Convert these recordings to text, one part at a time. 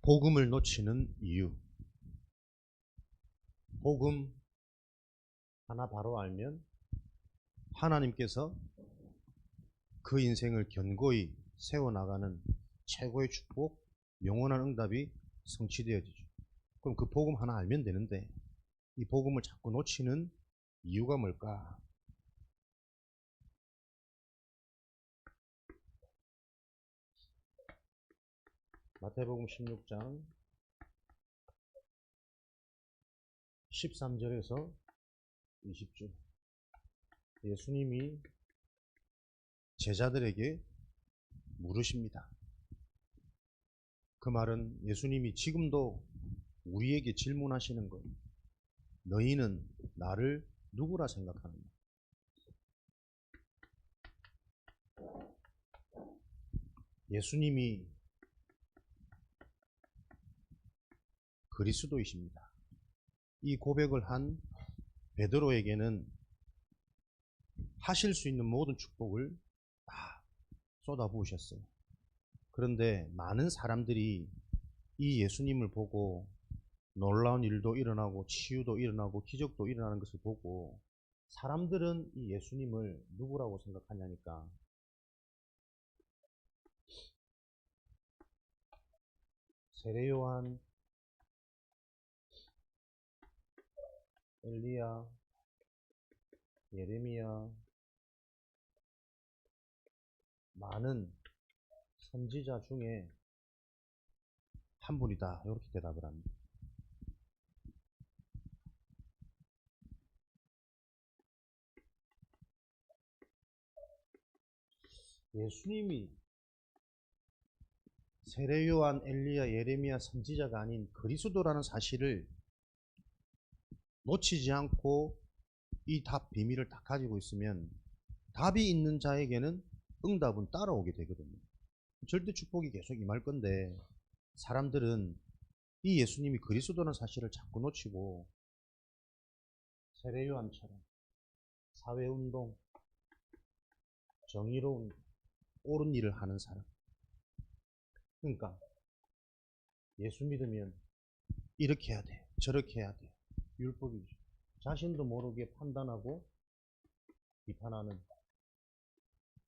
복음을 놓치는 이유. 복음 하나 바로 알면 하나님께서 그 인생을 견고히 세워나가는 최고의 축복, 영원한 응답이 성취되어지죠. 그럼 그 복음 하나 알면 되는데 이 복음을 자꾸 놓치는 이유가 뭘까? 마태복음 16장 13절에서 20절, 예수님이 제자들에게 물으십니다. 그 말은 예수님이 지금도 우리에게 질문하시는 거예요. 너희는 나를 누구라 생각하느냐? 예수님이 그리스도이십니다. 이 고백을 한 베드로에게는 하실 수 있는 모든 축복을 다 쏟아부으셨어요. 그런데 많은 사람들이 이 예수님을 보고 놀라운 일도 일어나고 치유도 일어나고 기적도 일어나는 것을 보고 사람들은 이 예수님을 누구라고 생각하냐니까 세례요한, 엘리야, 예레미야, 많은 선지자 중에 한 분이다, 이렇게 대답을 합니다. 예수님이 세례요한, 엘리야, 예레미야 선지자가 아닌 그리스도라는 사실을 놓치지 않고 이 답 비밀을 다 가지고 있으면 답이 있는 자에게는 응답은 따라오게 되거든요. 절대 축복이 계속 임할 건데 사람들은 이 예수님이 그리스도라는 사실을 자꾸 놓치고 세례요한처럼 사회운동, 정의로운 옳은 일을 하는 사람, 그러니까 예수 믿으면 이렇게 해야 돼, 저렇게 해야 돼, 율법이죠. 자신도 모르게 판단하고 비판하는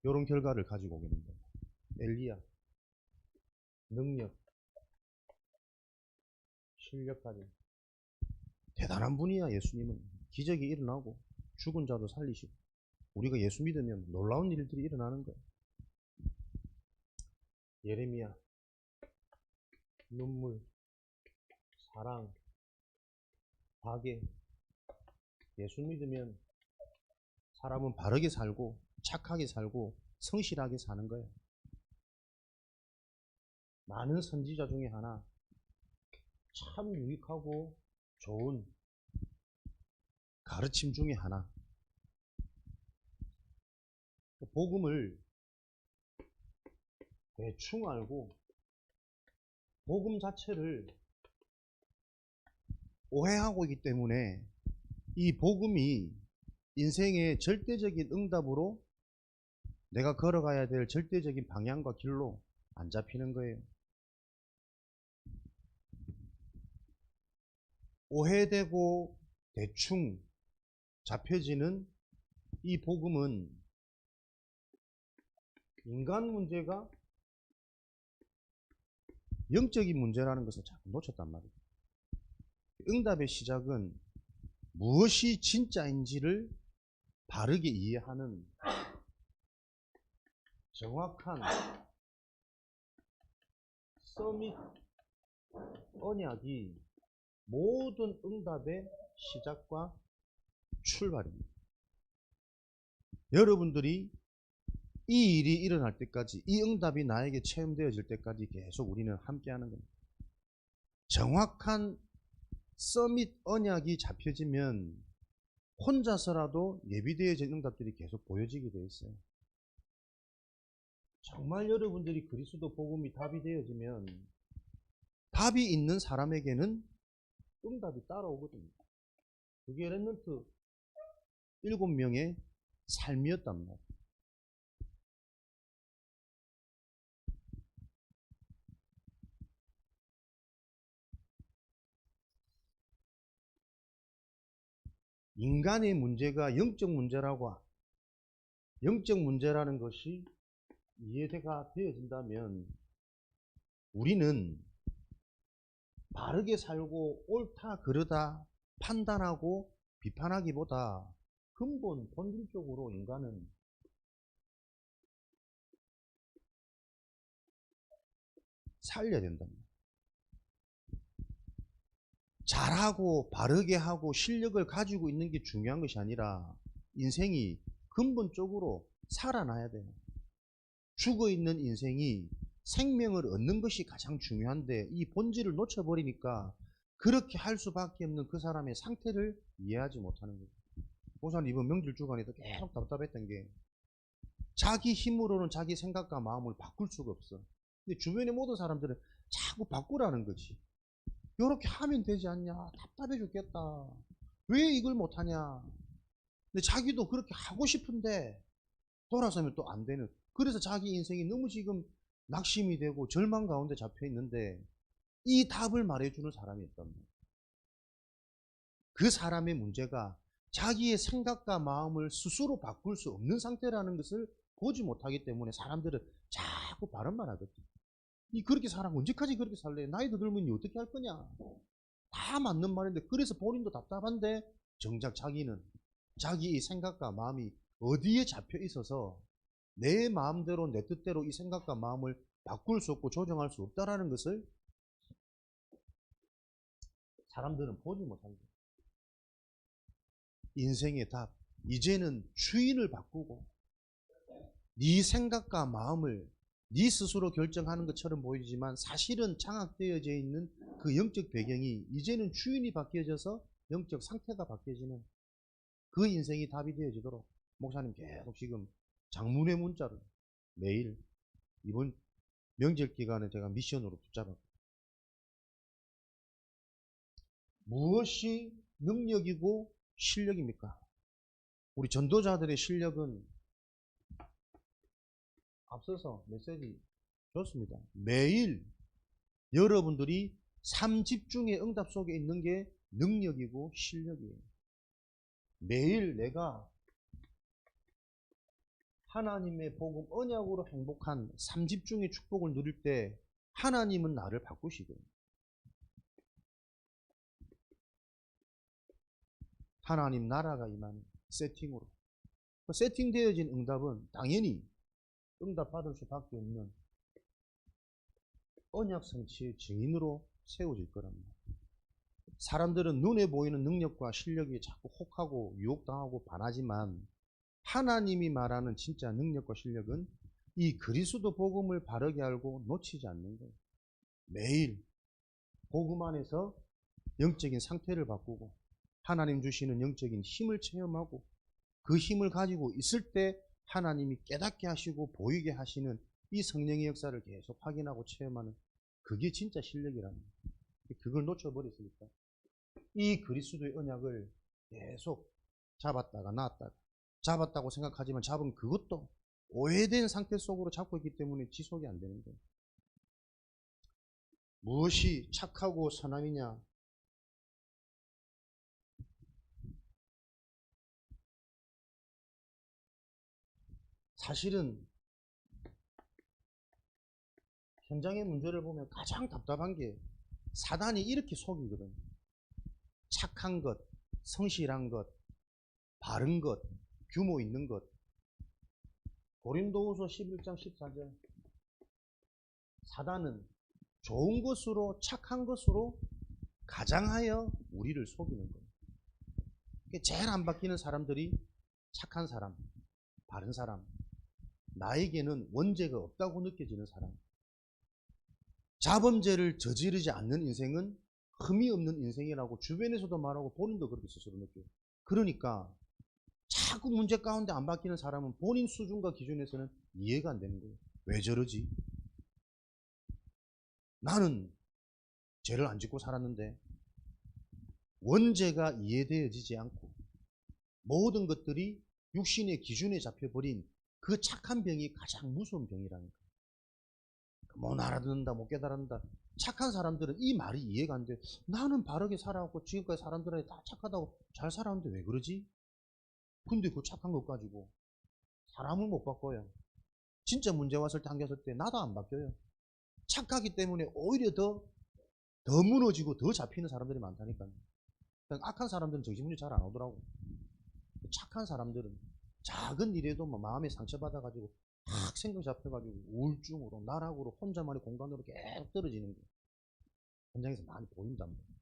이런 결과를 가지고 오게 됩니다. 엘리야, 능력, 실력까지 대단한 분이야. 예수님은 기적이 일어나고 죽은 자도 살리시고 우리가 예수 믿으면 놀라운 일들이 일어나는 거예요. 예레미야, 눈물, 사랑, 박해. 예수 믿으면 사람은 바르게 살고 착하게 살고 성실하게 사는 거예요. 많은 선지자 중에 하나, 참 유익하고 좋은 가르침 중에 하나. 복음을 대충 알고 복음 자체를 오해하고 있기 때문에 이 복음이 인생의 절대적인 응답으로 내가 걸어가야 될 절대적인 방향과 길로 안 잡히는 거예요. 오해되고 대충 잡혀지는 이 복음은 인간 문제가 영적인 문제라는 것을 자꾸 놓쳤단 말이에요. 응답의 시작은 무엇이 진짜인지를 바르게 이해하는 정확한 서밋 언약이 모든 응답의 시작과 출발입니다. 여러분들이 이 일이 일어날 때까지, 이 응답이 나에게 체험되어질 때까지 계속 우리는 함께하는 겁니다. 정확한 서밋 언약이 잡혀지면 혼자서라도 예비되어진 응답들이 계속 보여지게 되어 있어요. 정말 여러분들이 그리스도 복음이 답이 되어지면 답이 있는 사람에게는 응답이 따라오거든요. 그게 렘넌트 7명의 삶이었단 말이에요. 인간의 문제가 영적 문제라는 것이 이해가 되어진다면 우리는 바르게 살고 옳다 그르다 판단하고 비판하기보다 근본 본질적으로 인간은 살려야 된답니다. 잘하고 바르게 하고 실력을 가지고 있는 게 중요한 것이 아니라 인생이 근본적으로 살아나야 돼요. 죽어있는 인생이 생명을 얻는 것이 가장 중요한데 이 본질을 놓쳐버리니까 그렇게 할 수밖에 없는 그 사람의 상태를 이해하지 못하는 거예요. 우선 이번 명절 주간에도 계속 답답했던 게 자기 힘으로는 자기 생각과 마음을 바꿀 수가 없어. 근데 주변의 모든 사람들은 자꾸 바꾸라는 거지. 이렇게 하면 되지 않냐? 답답해 죽겠다. 왜 이걸 못하냐? 근데 자기도 그렇게 하고 싶은데 돌아서면 또 안 되는. 그래서 자기 인생이 너무 지금 낙심이 되고 절망 가운데 잡혀 있는데 이 답을 말해주는 사람이 있단 말이에요. 그 사람의 문제가 자기의 생각과 마음을 스스로 바꿀 수 없는 상태라는 것을 보지 못하기 때문에 사람들은 자꾸 발언만 하거든. 이 그렇게 살아면 언제까지 그렇게 살래? 나이도 들면 어떻게 할 거냐? 다 맞는 말인데 그래서 본인도 답답한데 정작 자기는 자기의 생각과 마음이 어디에 잡혀 있어서 내 마음대로 내 뜻대로 이 생각과 마음을 바꿀 수 없고 조정할 수 없다라는 것을 사람들은 보지 못한다. 인생의 답, 이제는 주인을 바꾸고 네 생각과 마음을 네 스스로 결정하는 것처럼 보이지만 사실은 장악되어져 있는 그 영적 배경이 이제는 주인이 바뀌어져서 영적 상태가 바뀌어지는 그 인생이 답이 되어지도록 목사님 계속 지금 장문의 문자를 매일 이번 명절 기간에 제가 미션으로 붙잡았고 무엇이 능력이고 실력입니까? 우리 전도자들의 실력은 앞서서 메시지 줬습니다. 매일 여러분들이 삶 집중의 응답 속에 있는 게 능력이고 실력이에요. 매일 내가 하나님의 복음 언약으로 행복한 삶 집중의 축복을 누릴 때 하나님은 나를 바꾸시거든요. 하나님 나라가 임하는 세팅으로. 세팅되어진 응답은 당연히 응답받을 수밖에 없는 언약 성취의 증인으로 세워질 거랍니다. 사람들은 눈에 보이는 능력과 실력이 자꾸 혹하고 유혹당하고 반하지만 하나님이 말하는 진짜 능력과 실력은 이 그리스도 복음을 바르게 알고 놓치지 않는 거예요. 매일 복음 안에서 영적인 상태를 바꾸고 하나님 주시는 영적인 힘을 체험하고 그 힘을 가지고 있을 때 하나님이 깨닫게 하시고 보이게 하시는 이 성령의 역사를 계속 확인하고 체험하는 그게 진짜 실력이랍니다. 그걸 놓쳐버렸으니까 이 그리스도의 언약을 계속 잡았다가 놨다가 잡았다고 생각하지만 잡은 그것도 오해된 상태 속으로 잡고 있기 때문에 지속이 안 되는 거예요. 무엇이 착하고 선함이냐? 사실은 현장의 문제를 보면 가장 답답한 게 사단이 이렇게 속이거든요. 착한 것, 성실한 것, 바른 것, 규모 있는 것. 고린도후서 11장 14절. 사단은 좋은 것으로 착한 것으로 가장하여 우리를 속이는 거예요. 제일 안 바뀌는 사람들이 착한 사람, 바른 사람, 나에게는 원죄가 없다고 느껴지는 사람. 자범죄를 저지르지 않는 인생은 흠이 없는 인생이라고 주변에서도 말하고 본인도 그렇게 스스로 느껴요. 그러니까 자꾸 문제 가운데 안 바뀌는 사람은 본인 수준과 기준에서는 이해가 안 되는 거예요. 왜 저러지? 나는 죄를 안 짓고 살았는데 원죄가 이해되어지지 않고 모든 것들이 육신의 기준에 잡혀버린 그 착한 병이 가장 무서운 병이라는 거예요. 못 알아듣는다, 못 깨달은다. 착한 사람들은 이 말이 이해가 안 돼. 나는 바르게 살아왔고 지금까지 사람들한테 다 착하다고 잘 살아왔는데 왜 그러지? 근데 그 착한 것 가지고 사람을 못 바꿔요. 진짜 문제 왔을 때 한계했을 때 나도 안 바뀌어요. 착하기 때문에 오히려 더 무너지고 더 잡히는 사람들이 많다니까요. 그러니까 악한 사람들은 정신문제 잘 안 오더라고. 착한 사람들은 작은 일에도 뭐 마음에 상처받아가지고 확 생각 잡혀가지고 우울증으로 나락으로 혼자만의 공간으로 계속 떨어지는 게 현장에서 많이 보인단 말이에요.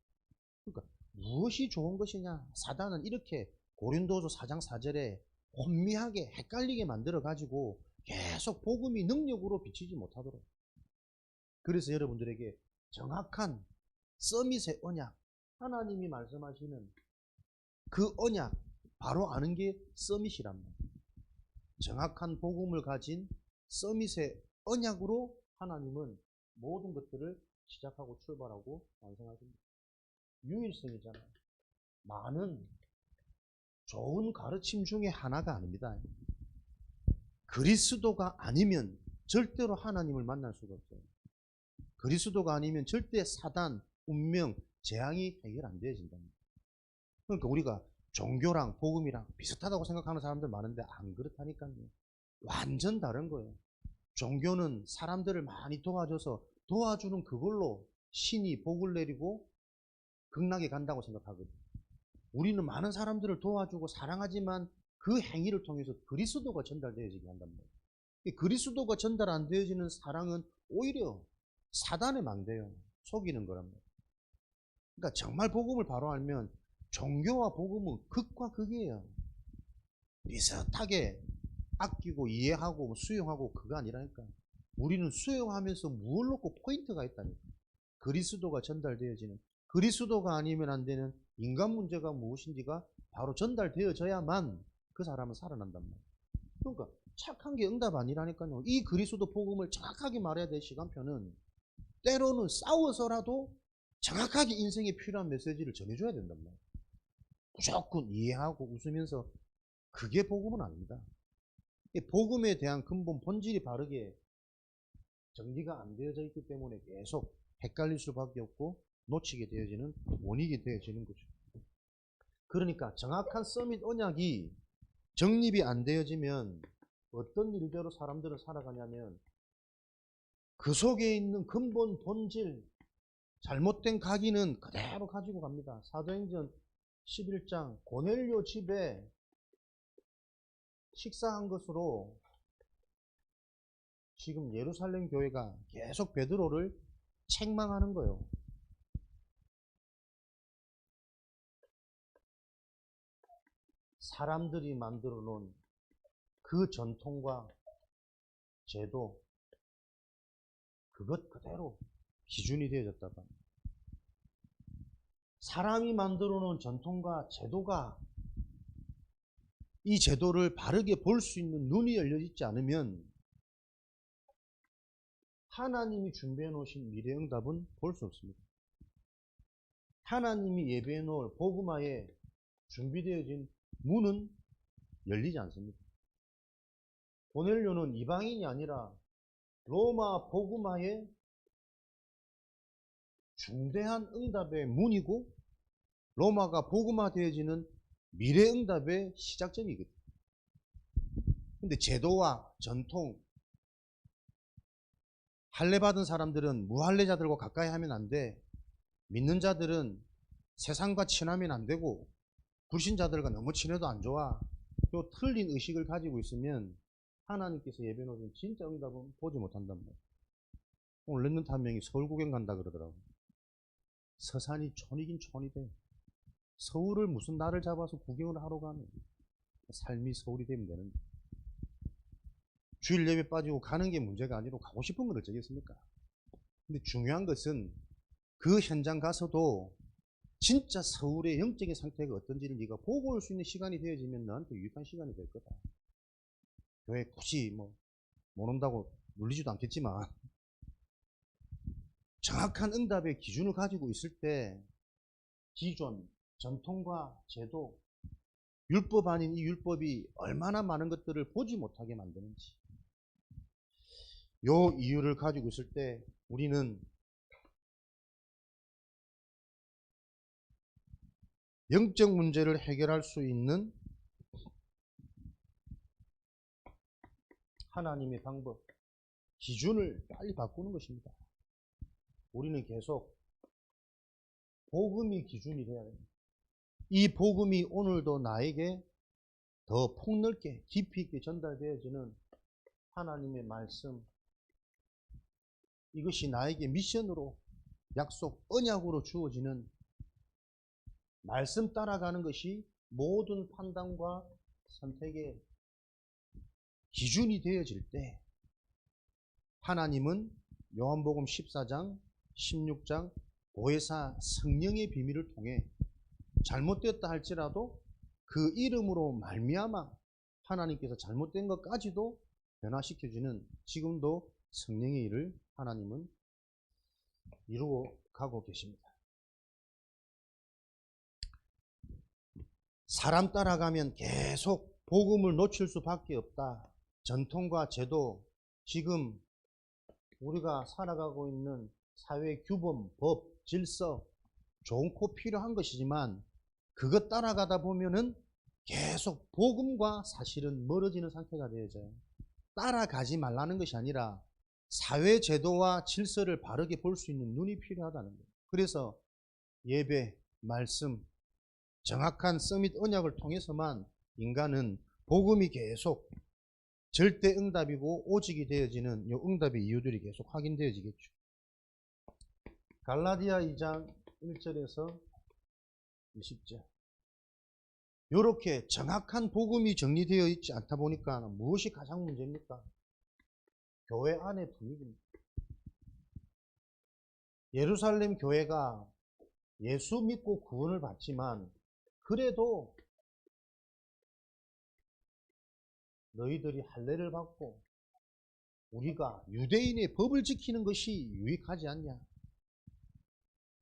그러니까 무엇이 좋은 것이냐? 사단은 이렇게 고린도서 4장 4절에 혼미하게 헷갈리게 만들어가지고 계속 복음이 능력으로 비치지 못하도록. 그래서 여러분들에게 정확한 서밋의 언약, 하나님이 말씀하시는 그 언약 바로 아는 게 서밋이란 말이에요. 정확한 복음을 가진 서밋의 언약으로 하나님은 모든 것들을 시작하고 출발하고 완성하십니다. 유일성이잖아요. 많은 좋은 가르침 중에 하나가 아닙니다. 그리스도가 아니면 절대로 하나님을 만날 수가 없어요. 그리스도가 아니면 절대 사단, 운명, 재앙이 해결 안 되어진다. 그러니까 우리가 종교랑 복음이랑 비슷하다고 생각하는 사람들 많은데 안 그렇다니까요. 완전 다른 거예요. 종교는 사람들을 많이 도와줘서 도와주는 그걸로 신이 복을 내리고 극락에 간다고 생각하거든요. 우리는 많은 사람들을 도와주고 사랑하지만 그 행위를 통해서 그리스도가 전달되어지게 한단 말이에요. 그리스도가 전달 안 되어지는 사랑은 오히려 사단에 망대요. 속이는 거란 말이에요. 그러니까 정말 복음을 바로 알면 종교와 복음은 극과 극이에요. 비슷하게 아끼고 이해하고 수용하고 그거 아니라니까. 우리는 수용하면서 뭘 놓고 포인트가 있다니까. 그리스도가 전달되어지는, 그리스도가 아니면 안 되는 인간 문제가 무엇인지가 바로 전달되어져야만 그 사람은 살아난단 말이에요. 그러니까 착한 게 응답 아니라니까요. 이 그리스도 복음을 정확하게 말해야 될 시간표는 때로는 싸워서라도 정확하게 인생에 필요한 메시지를 전해줘야 된단 말이에요. 무조건 이해하고 웃으면서 그게 복음은 아닙니다. 복음에 대한 근본 본질이 바르게 정리가 안 되어져 있기 때문에 계속 헷갈릴 수밖에 없고 놓치게 되어지는 원인이 되어지는 거죠. 그러니까 정확한 서밋 언약이 정립이 안 되어지면 어떤 일대로 사람들은 살아가냐면 그 속에 있는 근본 본질, 잘못된 각인은 그대로 가지고 갑니다. 사도행전 11장 고넬료 집에 식사한 것으로 지금 예루살렘 교회가 계속 베드로를 책망하는 거예요. 사람들이 만들어 놓은 그 전통과 제도, 그것 그대로 기준이 되어졌다고 합니다. 사람이 만들어 놓은 전통과 제도가 이 제도를 바르게 볼 수 있는 눈이 열려있지 않으면 하나님이 준비해 놓으신 미래 응답은 볼 수 없습니다. 하나님이 예배해 놓을 복음화에 준비되어진 문은 열리지 않습니다. 고넬료는 이방인이 아니라 로마 복음화의 중대한 응답의 문이고 로마가 복음화되어지는 미래 응답의 시작점이거든요. 근데 제도와 전통, 할례 받은 사람들은 무할례자들과 가까이 하면 안 돼. 믿는 자들은 세상과 친하면 안 되고 불신자들과 너무 친해도 안 좋아. 요 틀린 의식을 가지고 있으면 하나님께서 예배 놓으신 진짜 응답은 보지 못한단 말이에요. 오늘 랩런트 한 명이 서울 구경 간다 그러더라고요. 서산이 촌이긴 촌이대. 서울을 무슨 날을 잡아서 구경을 하러 가면 삶이 서울이 되면 되는데 주일 예배 빠지고 가는 게 문제가 아니라 가고 싶은 건 어쩌겠습니까? 근데 중요한 것은 그 현장 가서도 진짜 서울의 영적인 상태가 어떤지를 네가 보고 올 수 있는 시간이 되어지면 너한테 유익한 시간이 될 거다. 교회 굳이 못 온다고 물리지도 않겠지만 정확한 응답의 기준을 가지고 있을 때 기존, 전통과 제도, 율법 아닌 이 율법이 얼마나 많은 것들을 보지 못하게 만드는지 요 이유를 가지고 있을 때 우리는 영적 문제를 해결할 수 있는 하나님의 방법, 기준을 빨리 바꾸는 것입니다. 우리는 계속 복음이 기준이 돼야 됩니다. 이 복음이 오늘도 나에게 더 폭넓게 깊이 있게 전달되어지는 하나님의 말씀, 이것이 나에게 미션으로 약속, 언약으로 주어지는 말씀 따라가는 것이 모든 판단과 선택의 기준이 되어질 때 하나님은 요한복음 14장, 16장 보혜사 성령의 비밀을 통해 잘못되었다 할지라도 그 이름으로 말미암아 하나님께서 잘못된 것까지도 변화시켜주는 지금도 성령의 일을 하나님은 이루어 가고 계십니다. 사람 따라가면 계속 복음을 놓칠 수밖에 없다. 전통과 제도, 지금 우리가 살아가고 있는 사회 규범, 법, 질서 좋고 필요한 것이지만 그것 따라가다 보면은 계속 복음과 사실은 멀어지는 상태가 되어져요. 따라가지 말라는 것이 아니라 사회 제도와 질서를 바르게 볼 수 있는 눈이 필요하다는 거예요. 그래서 예배, 말씀, 정확한 서밋 언약을 통해서만 인간은 복음이 계속 절대 응답이고 오직이 되어지는 이 응답의 이유들이 계속 확인되어지겠죠. 갈라디아 2장 1절에서 20절. 이렇게 정확한 복음이 정리되어 있지 않다 보니까 무엇이 가장 문제입니까? 교회 안의 분위기입니다. 예루살렘 교회가 예수 믿고 구원을 받지만 그래도 너희들이 할례를 받고 우리가 유대인의 법을 지키는 것이 유익하지 않냐?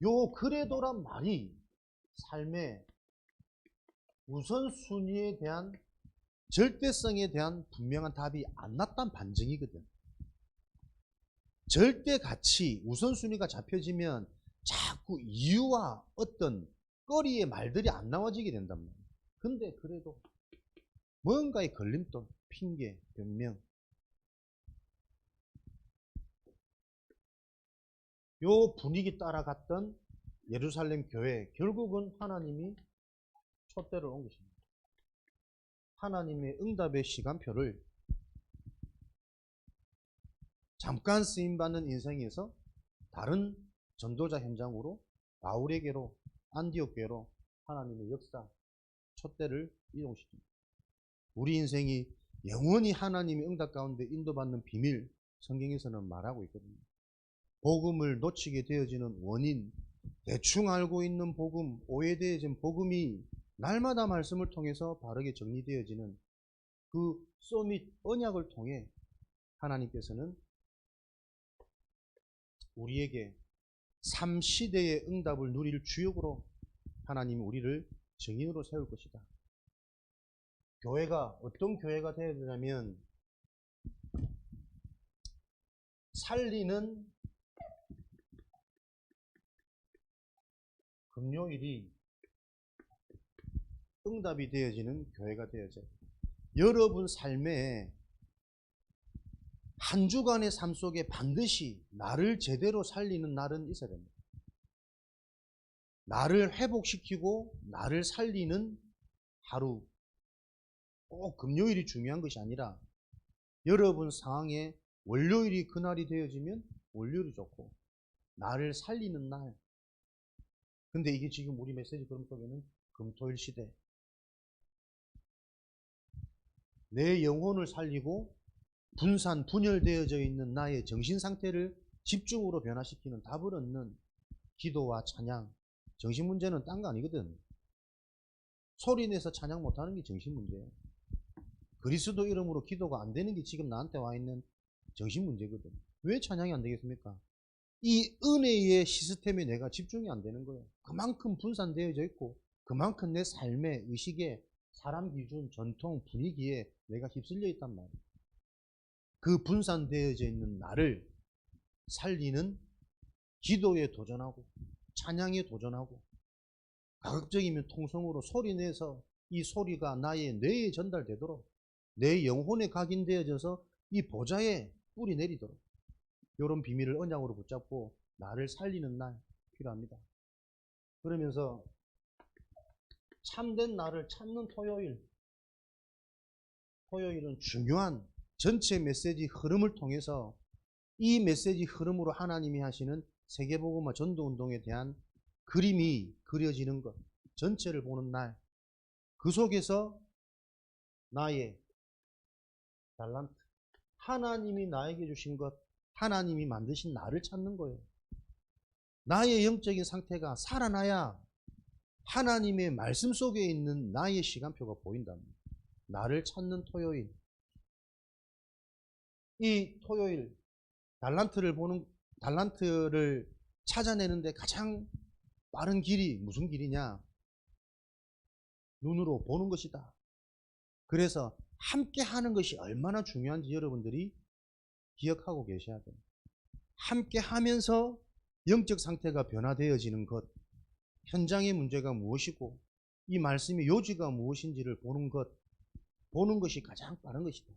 요 그래도란 말이 삶의 우선순위에 대한 절대성에 대한 분명한 답이 안 났단 반증이거든. 절대 가치, 우선순위가 잡혀지면 자꾸 이유와 어떤 거리의 말들이 안 나와지게 된단 말이야. 근데 그래도 뭔가의 걸림돌, 핑계, 변명. 요 분위기 따라갔던 예루살렘 교회, 결국은 하나님이 촛대를 옮기십니다. 하나님의 응답의 시간표를 잠깐 쓰임받는 인생에서 다른 전도자 현장으로 바울에게로 안디옥교회로 하나님의 역사, 촛대를 이동시킵니다. 우리 인생이 영원히 하나님의 응답 가운데 인도받는 비밀, 성경에서는 말하고 있거든요. 복음을 놓치게 되어지는 원인, 대충 알고 있는 복음, 오해되어진 복음이 날마다 말씀을 통해서 바르게 정리되어지는 그 서밋 언약을 통해 하나님께서는 우리에게 삶 시대의 응답을 누릴 주역으로 하나님이 우리를 증인으로 세울 것이다. 교회가 어떤 교회가 되어야 되냐면 살리는 금요일이 응답이 되어지는 교회가 되어져요. 여러분 삶에 한 주간의 삶 속에 반드시 나를 제대로 살리는 날은 있어야 됩니다. 나를 회복시키고 나를 살리는 하루, 꼭 금요일이 중요한 것이 아니라 여러분 상황에 월요일이 그날이 되어지면 월요일이 좋고 나를 살리는 날. 근데 이게 지금 우리 메시지 그럼 속에는 금토일 시대. 내 영혼을 살리고 분산, 분열되어져 있는 나의 정신 상태를 집중으로 변화시키는 답을 얻는 기도와 찬양. 정신 문제는 딴 거 아니거든. 소리 내서 찬양 못하는 게 정신 문제예요. 그리스도 이름으로 기도가 안 되는 게 지금 나한테 와 있는 정신 문제거든. 왜 찬양이 안 되겠습니까? 이 은혜의 시스템에 내가 집중이 안 되는 거예요. 그만큼 분산되어져 있고 그만큼 내 삶의 의식에 사람 기준, 전통, 분위기에 내가 휩쓸려 있단 말이에요. 그 분산되어져 있는 나를 살리는 기도에 도전하고 찬양에 도전하고 가급적이면 통성으로 소리 내서 이 소리가 나의 뇌에 전달되도록 내 영혼에 각인되어져서 이 보좌에 뿌리 내리도록 이런 비밀을 언약으로 붙잡고 나를 살리는 날 필요합니다. 그러면서 참된 나를 찾는 토요일은 중요한 전체 메시지 흐름을 통해서 이 메시지 흐름으로 하나님이 하시는 세계복음화 전도운동에 대한 그림이 그려지는 것, 전체를 보는 날, 그 속에서 나의 달란트, 하나님이 나에게 주신 것, 하나님이 만드신 나를 찾는 거예요. 나의 영적인 상태가 살아나야 하나님의 말씀 속에 있는 나의 시간표가 보인답니다. 나를 찾는 토요일. 이 토요일 달란트를 찾아내는데 가장 빠른 길이 무슨 길이냐? 눈으로 보는 것이다. 그래서 함께 하는 것이 얼마나 중요한지 여러분들이 기억하고 계셔야 돼요. 함께 하면서 영적 상태가 변화되어지는 것, 현장의 문제가 무엇이고 이 말씀의 요지가 무엇인지를 보는 것이 가장 빠른 것이다.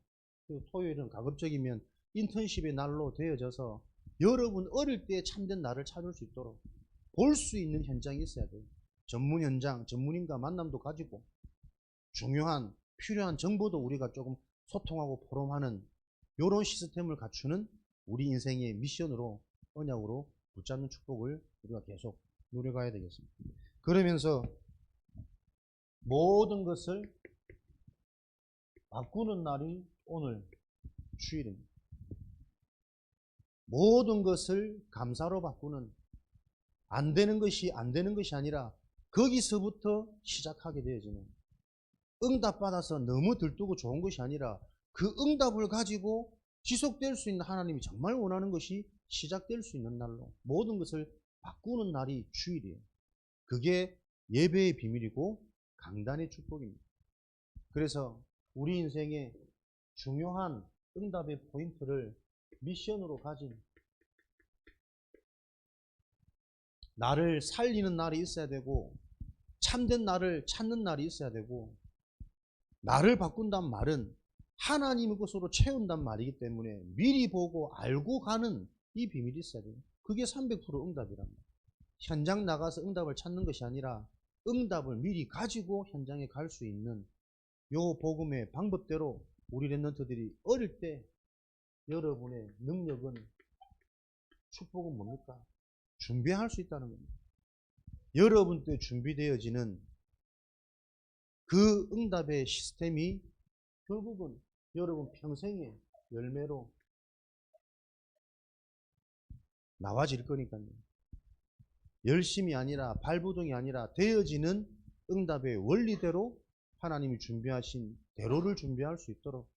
그리고 토요일은 가급적이면 인턴십의 날로 되어져서 여러분 어릴 때 참된 나를 찾을 수 있도록 볼 수 있는 현장이 있어야 돼요. 전문 현장, 전문인과 만남도 가지고 중요한 필요한 정보도 우리가 조금 소통하고 포럼하는 이런 시스템을 갖추는 우리 인생의 미션으로 언약으로 붙잡는 축복을 우리가 계속 누려가야 되겠습니다. 그러면서 모든 것을 바꾸는 날이 오늘 주일입니다. 모든 것을 감사로 바꾸는, 안 되는 것이 아니라 거기서부터 시작하게 되어지는, 응답받아서 너무 들뜨고 좋은 것이 아니라 그 응답을 가지고 지속될 수 있는 하나님이 정말 원하는 것이 시작될 수 있는 날로 모든 것을 바꾸는 날이 주일이에요. 그게 예배의 비밀이고 강단의 축복입니다. 그래서 우리 인생의 중요한 응답의 포인트를 미션으로 가진, 나를 살리는 날이 있어야 되고 참된 나를 찾는 날이 있어야 되고, 나를 바꾼단 말은 하나님의 것으로 채운단 말이기 때문에 미리 보고 알고 가는 이 비밀이 있어야 돼요. 그게 300% 응답이랍니다. 현장 나가서 응답을 찾는 것이 아니라 응답을 미리 가지고 현장에 갈 수 있는 요 복음의 방법대로 우리 랩런트들이 어릴 때 여러분의 능력은, 축복은 뭡니까? 준비할 수 있다는 겁니다. 여러분 때 준비되어지는 그 응답의 시스템이 결국은 여러분 평생의 열매로 나와질 거니까요. 열심이 아니라 발부동이 아니라 되어지는 응답의 원리대로 하나님이 준비하신 대로를 준비할 수 있도록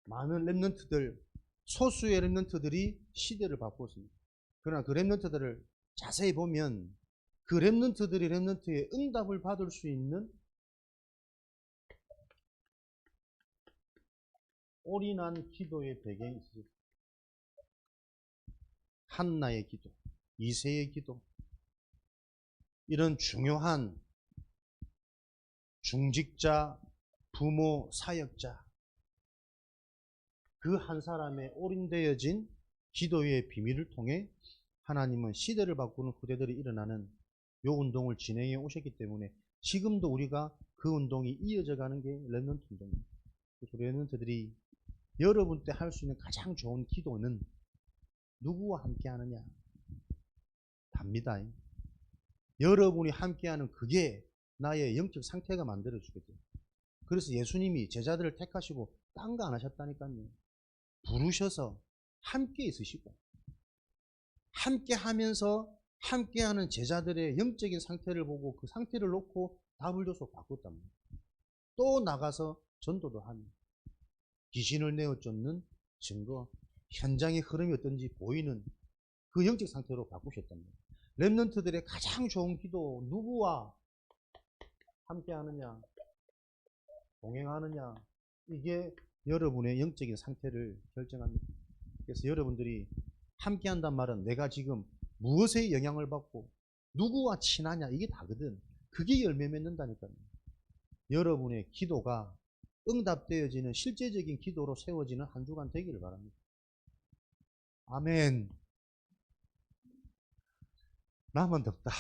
많은 랩런트들, 소수의 랩런트들이 시대를 바꿨습니다. 그러나 그 랩런트들을 자세히 보면 그 랩런트들이 랩런트의 응답을 받을 수 있는 올인한 기도의 배경이 있습니다. 한나의 기도, 이세의 기도, 이런 중요한 중직자, 부모, 사역자, 그 한 사람의 올인되어진 기도의 비밀을 통해 하나님은 시대를 바꾸는 후대들이 일어나는 요 운동을 진행해 오셨기 때문에 지금도 우리가 그 운동이 이어져 가는 게 랩런트 운동입니다. 그래서 랩런트들이 여러분 때 할 수 있는 가장 좋은 기도는 누구와 함께 하느냐? 답니다. 여러분이 함께하는 그게 나의 영적 상태가 만들어주거든요. 그래서 예수님이 제자들을 택하시고 딴 거 안 하셨다니까요. 부르셔서 함께 있으시고 함께 하면서 함께하는 제자들의 영적인 상태를 보고 그 상태를 놓고 답을 줘서 바꿨답니다. 또 나가서 전도도 하며 귀신을 내어 쫓는 증거, 현장의 흐름이 어떤지 보이는 그 영적 상태로 바꾸셨답니다. 랩런트들의 가장 좋은 기도, 누구와 함께 하느냐, 동행하느냐, 이게 여러분의 영적인 상태를 결정합니다. 그래서 여러분들이 함께 한단 말은 내가 지금 무엇에 영향을 받고 누구와 친하냐 이게 다거든. 그게 열매 맺는다니까요. 여러분의 기도가 응답되어지는 실제적인 기도로 세워지는 한 주간 되기를 바랍니다. 아멘. 나만 덥다.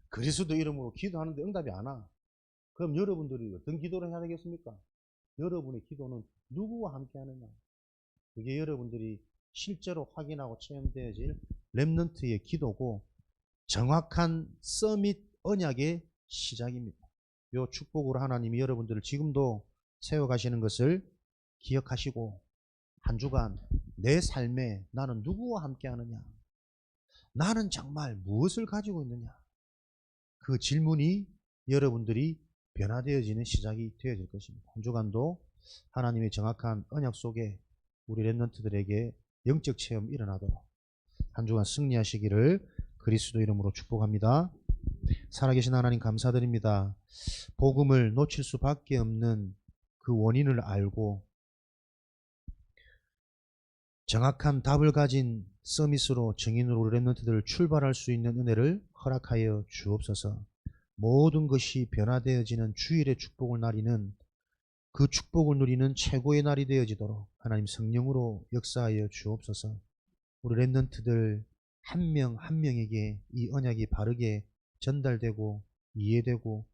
그리스도 이름으로 기도하는데 응답이 안 와. 그럼 여러분들이 어떤 기도를 해야 되겠습니까? 여러분의 기도는 누구와 함께 하느냐. 그게 여러분들이 실제로 확인하고 체험되어질 렘넌트의 기도고 정확한 서밋 언약의 시작입니다. 이 축복으로 하나님이 여러분들을 지금도 세워가시는 것을 기억하시고 한 주간 내 삶에 나는 누구와 함께 하느냐, 나는 정말 무엇을 가지고 있느냐, 그 질문이 여러분들이 변화되어지는 시작이 되어질 것입니다. 한 주간도 하나님의 정확한 언약 속에 우리 렘넌트들에게 영적 체험 일어나도록 한 주간 승리하시기를 그리스도 이름으로 축복합니다. 살아계신 하나님 감사드립니다. 복음을 놓칠 수밖에 없는 그 원인을 알고 정확한 답을 가진 서밋으로 증인으로 렘넌트들을 출발할 수 있는 은혜를 허락하여 주옵소서. 모든 것이 변화되어지는 주일의 축복을 나리는 그 축복을 누리는 최고의 날이 되어지도록 하나님 성령으로 역사하여 주옵소서. 우리 렘넌트들 한 명 한 명에게 이 언약이 바르게 전달되고 이해되고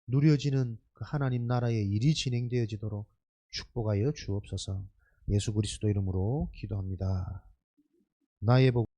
누려지는 그 하나님 나라의 일이 진행되어지도록 축복하여 주옵소서. 예수 그리스도 이름으로 기도합니다. 나의 복